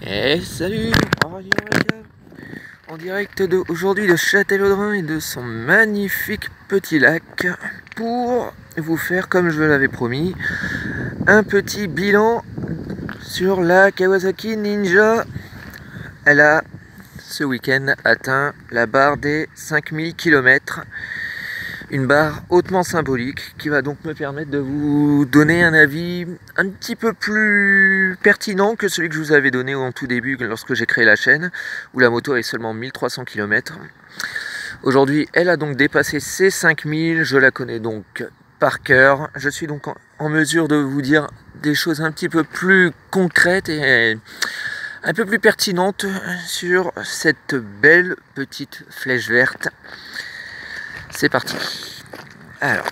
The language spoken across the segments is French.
Et salut, en direct aujourd'hui de Châtellerault et de son magnifique petit lac pour vous faire, comme je l'avais promis, un petit bilan sur la Kawasaki Ninja. Elle a ce week-end atteint la barre des 5000 km. Une barre hautement symbolique qui va donc me permettre de vous donner un avis un petit peu plus pertinent que celui que je vous avais donné au tout début lorsque j'ai créé la chaîne, où la moto avait seulement 1300 km. Aujourd'hui, elle a donc dépassé ses 5000, je la connais donc par cœur. Je suis donc en mesure de vous dire des choses un petit peu plus concrètes et un peu plus pertinentes sur cette belle petite flèche verte. C'est parti. Alors,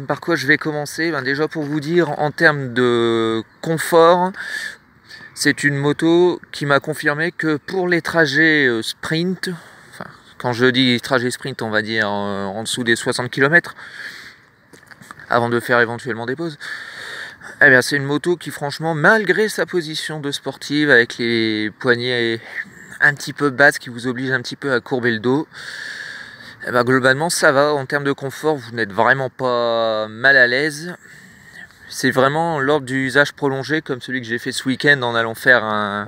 par quoi je vais commencer? Déjà pour vous dire, en termes de confort, c'est une moto qui m'a confirmé que pour les trajets sprint, enfin, quand je dis trajet sprint, on va dire en dessous des 60 km, avant de faire éventuellement des pauses, eh bien, c'est une moto qui, franchement, malgré sa position de sportive, avec les poignets un petit peu basses qui vous obligent un petit peu à courber le dos, eh ben, globalement ça va. En termes de confort, vous n'êtes vraiment pas mal à l'aise. C'est vraiment lors d'usage prolongé comme celui que j'ai fait ce week-end en allant faire un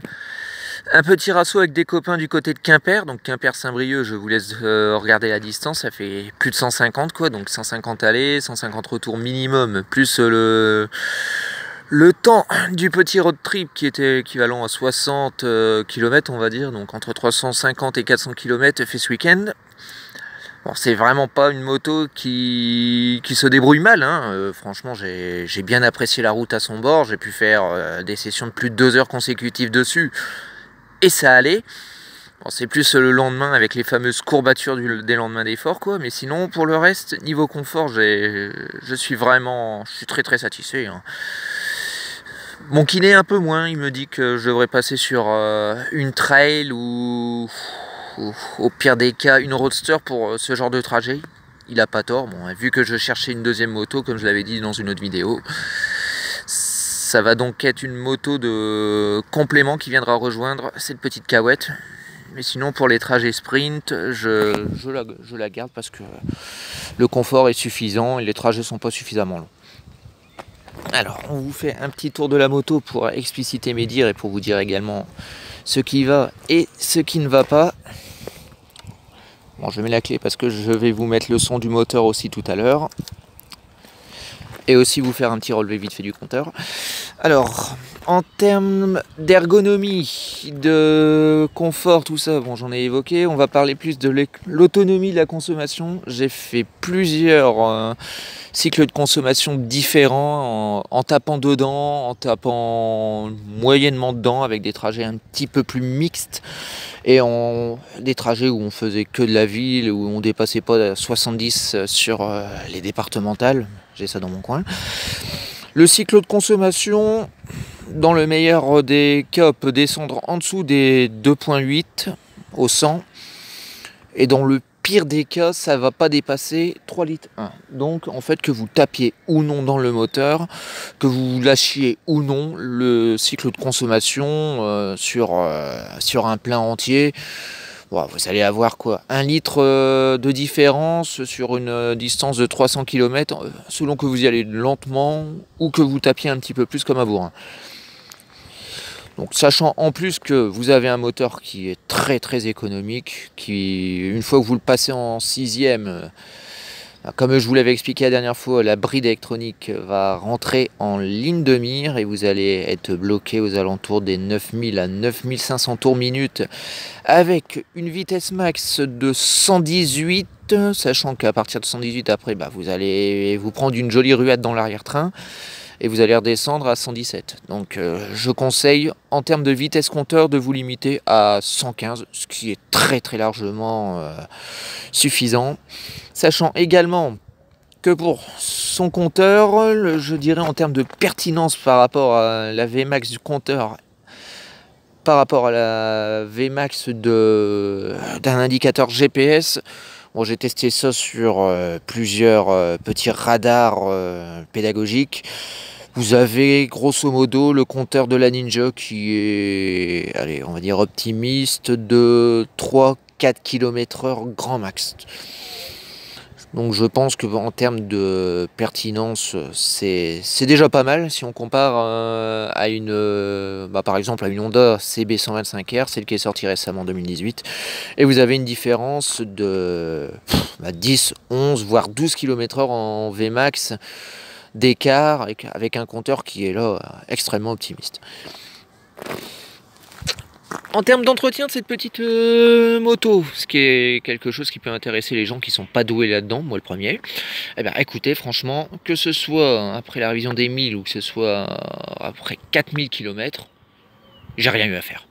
petit rasso avec des copains du côté de Quimper. Donc Quimper-Saint-Brieuc, je vous laisse regarder la distance, ça fait plus de 150 quoi, donc 150 allées, 150 retours minimum, plus le temps du petit road trip qui était équivalent à 60 km on va dire, donc entre 350 et 400 km fait ce week-end. Bon, c'est vraiment pas une moto qui se débrouille mal, hein. Franchement, j'ai bien apprécié la route à son bord. J'ai pu faire des sessions de plus de 2 heures consécutives dessus. Et ça allait. Bon, c'est plus le lendemain avec les fameuses courbatures des lendemains d'effort, quoi. Mais sinon, pour le reste, niveau confort, je suis très très satisfait, hein. Mon kiné un peu moins. Il me dit que je devrais passer sur une trail ou au pire des cas une roadster pour ce genre de trajet. Il a pas tort. Bon, vu que je cherchais une deuxième moto, comme je l'avais dit dans une autre vidéo, ça va donc être une moto de complément qui viendra rejoindre cette petite Kawet. Mais sinon, pour les trajets sprint, je la garde parce que le confort est suffisant et les trajets sont pas suffisamment longs. Alors, on vous fait un petit tour de la moto pour expliciter mes dires et pour vous dire également ce qui va et ce qui ne va pas. Bon, je mets la clé parce que je vais vous mettre le son du moteur aussi tout à l'heure. Et aussi vous faire un petit relevé vite fait du compteur. Alors, en termes d'ergonomie, de confort, tout ça, bon, j'en ai évoqué. On va parler plus de l'autonomie de la consommation. J'ai fait plusieurs cycles de consommation différents en tapant dedans, en tapant moyennement dedans, avec des trajets un petit peu plus mixtes. Et des trajets où on faisait que de la ville, où on dépassait pas 70 sur les départementales. J'ai ça dans mon coin. Le cycle de consommation, dans le meilleur des cas, peut descendre en dessous des 2,8 au 100. Et dans le pire des cas, ça va pas dépasser 3 litres 1. Donc en fait, que vous tapiez ou non dans le moteur, que vous lâchiez ou non, le cycle de consommation sur un plein entier, bon, vous allez avoir quoi, 1 litre de différence sur une distance de 300 km, selon que vous y allez lentement ou que vous tapiez un petit peu plus comme un bourrin. Donc sachant en plus que vous avez un moteur qui est très très économique, qui une fois que vous le passez en 6e, comme je vous l'avais expliqué la dernière fois, la bride électronique va rentrer en ligne de mire et vous allez être bloqué aux alentours des 9000 à 9500 tours minute avec une vitesse max de 118, sachant qu'à partir de 118 après, vous allez vous prendre une jolie ruade dans l'arrière-train. Et vous allez redescendre à 117. Donc je conseille en termes de vitesse compteur de vous limiter à 115, ce qui est très très largement suffisant. Sachant également que pour son compteur, je dirais en termes de pertinence par rapport à la Vmax du compteur, par rapport à la Vmax d'un indicateur GPS, bon, j'ai testé ça sur plusieurs petits radars pédagogiques. Vous avez grosso modo le compteur de la Ninja qui est, allez, on va dire optimiste de 3-4 km/h grand max. Donc je pense que en termes de pertinence, c'est déjà pas mal si on compare à une, par exemple à une Honda CB125R, celle qui est sortie récemment en 2018, et vous avez une différence de 10, 11, voire 12 km/h en Vmax d'écart avec un compteur qui est là extrêmement optimiste. En termes d'entretien de cette petite moto, ce qui est quelque chose qui peut intéresser les gens qui sont pas doués là-dedans, moi le premier, eh bien écoutez, franchement, que ce soit après la révision des 1000 ou que ce soit après 4000 km, j'ai rien eu à faire.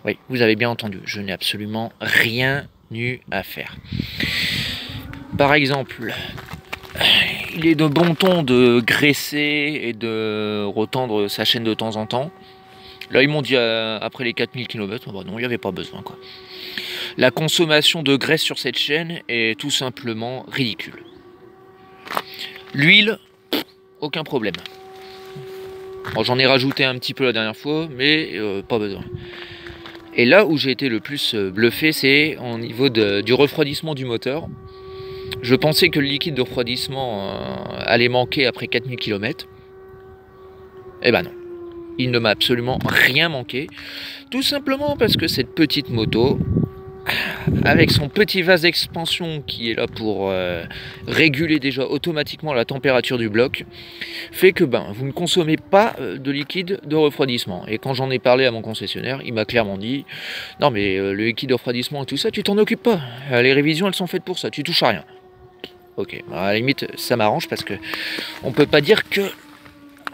Oui, vous avez bien entendu, je n'ai absolument rien eu à faire. Par exemple, il est de bon ton de graisser et de retendre sa chaîne de temps en temps. Là, ils m'ont dit après les 4000 km, bah non, il n'y avait pas besoin, quoi. La consommation de graisse sur cette chaîne est tout simplement ridicule. L'huile, aucun problème. Bon, j'en ai rajouté un petit peu la dernière fois, mais pas besoin. Et là où j'ai été le plus bluffé, c'est au niveau du refroidissement du moteur. Je pensais que le liquide de refroidissement allait manquer après 4000 km. Eh ben non. Il ne m'a absolument rien manqué, tout simplement parce que cette petite moto, avec son petit vase d'expansion qui est là pour réguler déjà automatiquement la température du bloc, fait que vous ne consommez pas de liquide de refroidissement. Et quand j'en ai parlé à mon concessionnaire, il m'a clairement dit « Non mais le liquide de refroidissement et tout ça, tu t'en occupes pas. Les révisions, elles sont faites pour ça, tu touches à rien. » Ok, à la limite, ça m'arrange parce que on peut pas dire que...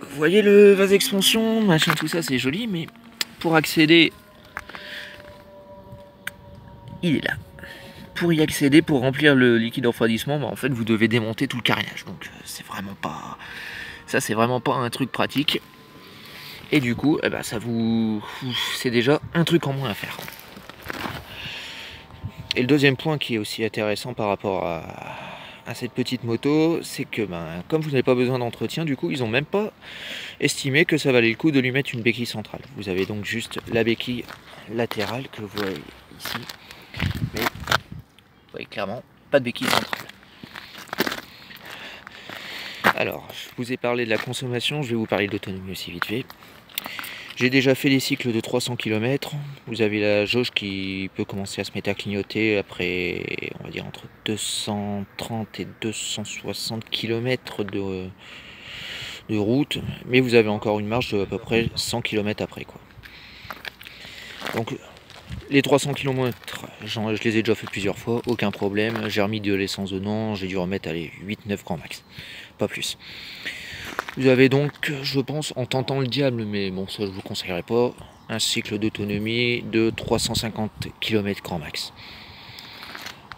Vous voyez le vase d'expansion, machin, tout ça, c'est joli, mais pour accéder, il est là. Pour y accéder, pour remplir le liquide de refroidissement, en fait, vous devez démonter tout le carénage. Donc, c'est vraiment pas, ça, c'est vraiment pas un truc pratique. Et du coup, c'est déjà un truc en moins à faire. Et le deuxième point qui est aussi intéressant par rapport à cette petite moto, c'est que comme vous n'avez pas besoin d'entretien, du coup ils n'ont même pas estimé que ça valait le coup de lui mettre une béquille centrale. Vous avez donc juste la béquille latérale que vous voyez ici, mais vous voyez clairement pas de béquille centrale. Alors, je vous ai parlé de la consommation, je vais vous parler de l'autonomie aussi vite fait. J'ai déjà fait des cycles de 300 km. Vous avez la jauge qui peut commencer à se mettre à clignoter après, on va dire, entre 230 et 260 km de route. Mais vous avez encore une marge de à peu près 100 km après, quoi. Donc, les 300 km, je les ai déjà fait plusieurs fois, aucun problème. J'ai remis de l'essence dedans, j'ai dû remettre 8-9 grands max, pas plus. Vous avez donc, je pense, en tentant le diable, mais bon, ça je vous conseillerais pas, un cycle d'autonomie de 350 km grand max.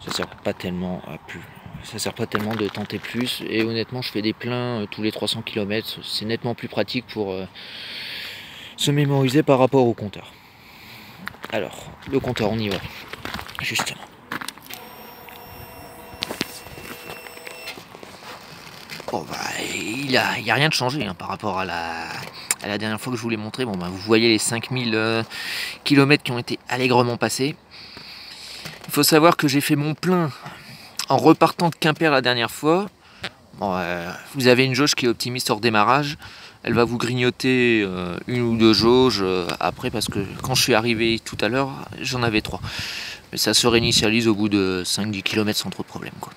Ça sert pas tellement à plus. Ça sert pas tellement de tenter plus. Et honnêtement, je fais des pleins tous les 300 km. C'est nettement plus pratique pour se mémoriser par rapport au compteur. Alors, le compteur, on y va. Justement. Bon il y a rien de changé par rapport à la dernière fois que je vous l'ai montré. Bon vous voyez les 5000 km qui ont été allègrement passés. Il faut savoir que j'ai fait mon plein en repartant de Quimper la dernière fois. Bon, vous avez une jauge qui est optimiste hors démarrage. Elle va vous grignoter une ou deux jauges après, parce que quand je suis arrivé tout à l'heure, j'en avais 3. Mais ça se réinitialise au bout de 5-10 km sans trop de problème, quoi.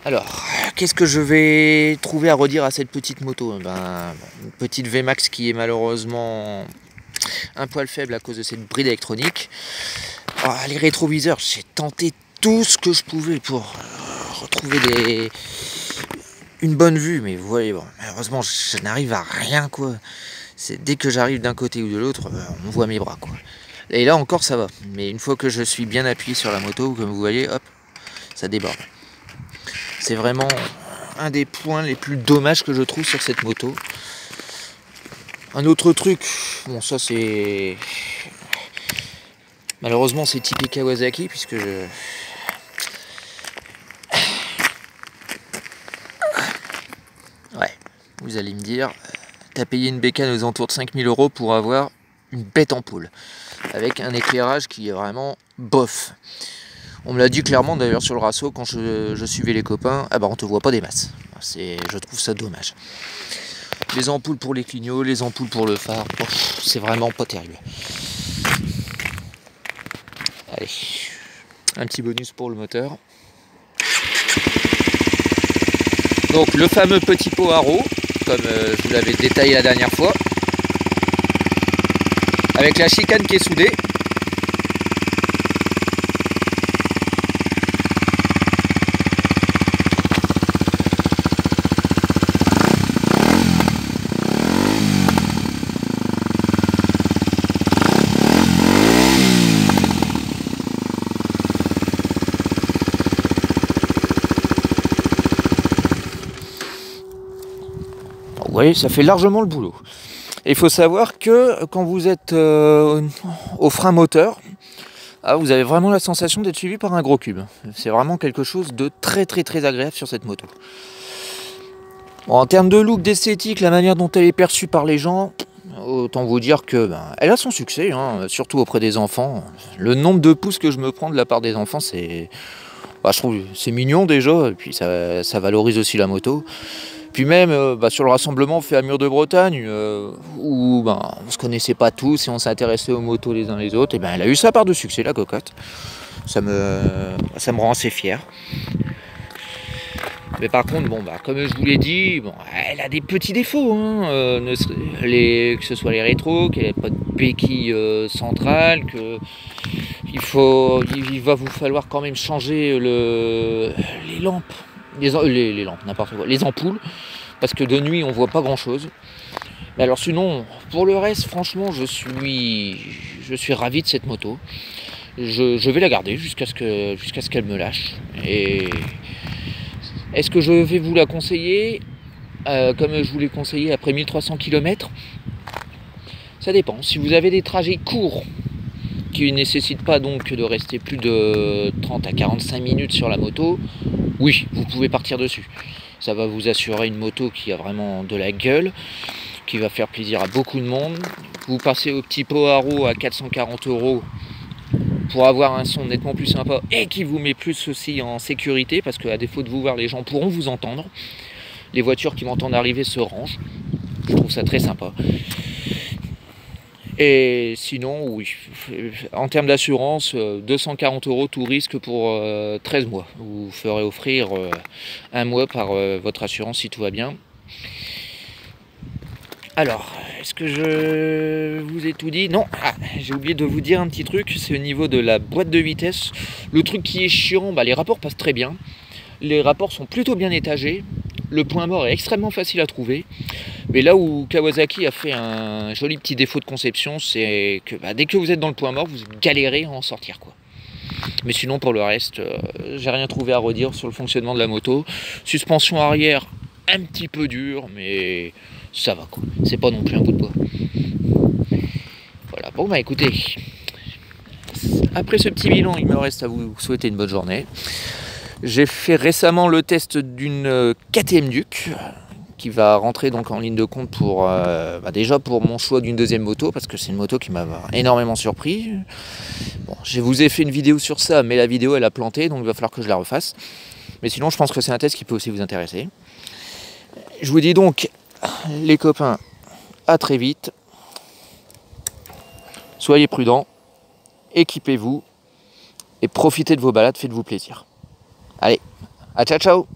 Alors, qu'est-ce que je vais trouver à redire à cette petite moto? Une petite VMAX qui est malheureusement un poil faible à cause de cette bride électronique. Les rétroviseurs, j'ai tenté tout ce que je pouvais pour retrouver une bonne vue, mais vous voyez, malheureusement, je n'arrive à rien, quoi. C'est dès que j'arrive d'un côté ou de l'autre, on voit mes bras, quoi. Et là encore, ça va. Mais une fois que je suis bien appuyé sur la moto, comme vous voyez, hop, ça déborde. C'est vraiment un des points les plus dommages que je trouve sur cette moto. Un autre truc, bon ça c'est... Malheureusement c'est typé Kawasaki puisque je... Ouais, vous allez me dire, t'as payé une bécane aux alentours de 5000 € pour avoir une bête ampoule, avec un éclairage qui est vraiment bof. On me l'a dit clairement d'ailleurs sur le Rasso quand je suivais les copains, ah bah on te voit pas des masses. Je trouve ça dommage. Les ampoules pour les clignots, les ampoules pour le phare, c'est vraiment pas terrible. Allez, un petit bonus pour le moteur. Donc le fameux petit pot haro, comme je vous l'avais détaillé la dernière fois, avec la chicane qui est soudée. Vous voyez, ça fait largement le boulot. Et il faut savoir que quand vous êtes au frein moteur, vous avez vraiment la sensation d'être suivi par un gros cube. C'est vraiment quelque chose de très agréable sur cette moto. Bon, en termes de look, d'esthétique, la manière dont elle est perçue par les gens, autant vous dire que elle a son succès, hein, surtout auprès des enfants. Le nombre de pouces que je me prends de la part des enfants, je trouve c'est mignon déjà, et puis ça valorise aussi la moto. Puis même sur le rassemblement fait à Mur de Bretagne, où on se connaissait pas tous et on s'intéressait aux motos les uns les autres, et elle a eu sa part de succès, la cocotte. Ça me rend assez fier. Mais par contre, comme je vous l'ai dit, elle a des petits défauts, hein, que ce soit les rétros, qu'elle n'ait pas de béquille centrale, il va vous falloir quand même changer les lampes. Les lampes, n'importe quoi, les ampoules, parce que de nuit on voit pas grand chose. Mais alors sinon, pour le reste, franchement, je suis ravi de cette moto. Je vais la garder jusqu'à ce qu'elle me lâche. Et est-ce que je vais vous la conseiller comme je vous l'ai conseillé après 1300 km? Ça dépend. Si vous avez des trajets courts qui ne nécessitent pas donc de rester plus de 30 à 45 minutes sur la moto, oui, vous pouvez partir dessus. Ça va vous assurer une moto qui a vraiment de la gueule, qui va faire plaisir à beaucoup de monde. Vous passez au petit pot haro à 440 € pour avoir un son nettement plus sympa et qui vous met plus aussi en sécurité, parce qu'à défaut de vous voir, les gens pourront vous entendre. Les voitures qui m'entendent arriver se rangent. Je trouve ça très sympa. Et sinon, oui, en termes d'assurance, 240 € tout risque pour 13 mois. Vous ferez offrir un mois par votre assurance si tout va bien. Alors, est-ce que je vous ai tout dit? Non, j'ai oublié de vous dire un petit truc, c'est au niveau de la boîte de vitesse. Le truc qui est chiant, les rapports passent très bien. Les rapports sont plutôt bien étagés. Le point mort est extrêmement facile à trouver. Mais là où Kawasaki a fait un joli petit défaut de conception, c'est que dès que vous êtes dans le point mort, vous galérez à en sortir, quoi. Mais sinon, pour le reste, j'ai rien trouvé à redire sur le fonctionnement de la moto. Suspension arrière, un petit peu dure, mais ça va, quoi. C'est pas non plus un bout de bois. Voilà, bon écoutez, après ce petit bilan, il me reste à vous souhaiter une bonne journée. J'ai fait récemment le test d'une KTM Duke qui va rentrer donc en ligne de compte pour déjà pour mon choix d'une deuxième moto, parce que c'est une moto qui m'a énormément surpris. Bon, je vous ai fait une vidéo sur ça, mais la vidéo elle a planté, donc il va falloir que je la refasse. Mais sinon, je pense que c'est un test qui peut aussi vous intéresser. Je vous dis donc, les copains, à très vite. Soyez prudents, équipez-vous et profitez de vos balades, faites-vous plaisir. Allez, à ciao ciao!